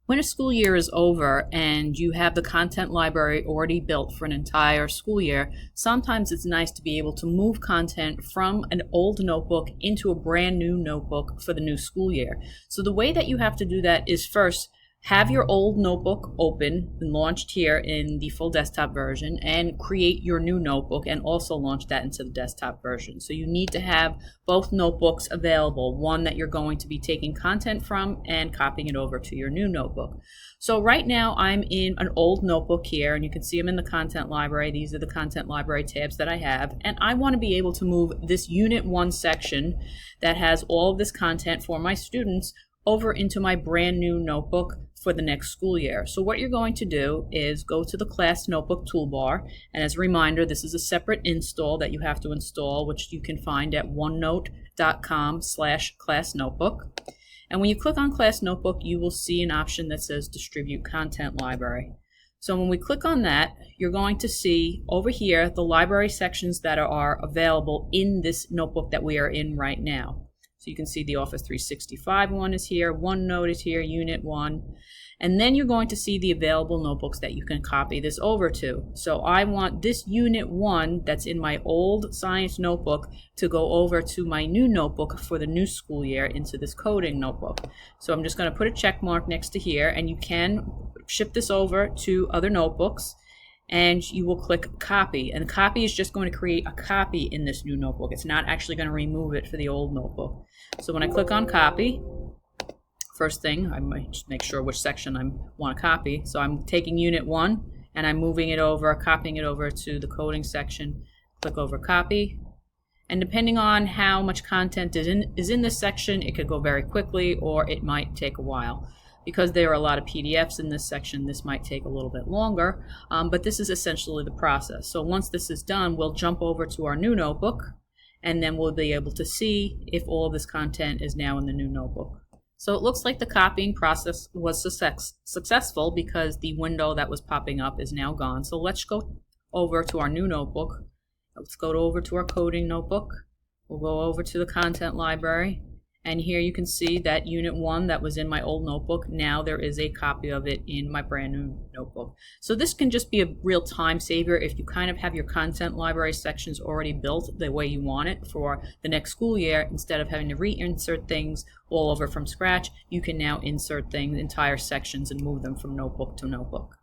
When a school year is over and you have the content library already built for an entire school year, sometimes it's nice to be able to move content from an old notebook into a brand new notebook for the new school year. So the way that you have to do that is first have your old notebook open and launched here in the full desktop version, and create your new notebook and also launch that into the desktop version. So you need to have both notebooks available, one that you're going to be taking content from and copying it over to your new notebook. So right now I'm in an old notebook here, and you can see I'm in the content library. These are the content library tabs that I have, and I want to be able to move this Unit 1 section that has all of this content for my students over into my brand new notebook for the next school year. So what you're going to do is go to the class notebook toolbar, and as a reminder, this is a separate install that you have to install, which you can find at onenote.com/class notebook. And when you click on class notebook, you will see an option that says distribute content library. So when we click on that, you're going to see over here the library sections that are available in this notebook that we are in right now. So you can see the Office 365 one is here, OneNote is here, Unit 1, and then you're going to see the available notebooks that you can copy this over to. So I want this Unit 1 that's in my old science notebook to go over to my new notebook for the new school year into this coding notebook. So I'm just going to put a check mark next to here, and you can ship this over to other notebooks, and you will click copy, and copy is just going to create a copy in this new notebook. It's not actually going to remove it for the old notebook. So when I click on copy, first thing, I might just make sure which section I want to copy. So I'm taking Unit 1 and I'm moving it over, copying it over to the coding section. Click over copy, and depending on how much content is in this section, it could go very quickly or it might take a while. Because there are a lot of PDFs in this section, this might take a little bit longer, but this is essentially the process. So once this is done, we'll jump over to our new notebook, and then we'll be able to see if all of this content is now in the new notebook. So it looks like the copying process was successful because the window that was popping up is now gone. So let's go over to our new notebook. Let's go over to our coding notebook. We'll go over to the content library. And here you can see that Unit 1 that was in my old notebook, now there is a copy of it in my brand new notebook. So this can just be a real time saver if you kind of have your content library sections already built the way you want it for the next school year. Instead of having to reinsert things all over from scratch, you can now insert things, entire sections, and move them from notebook to notebook.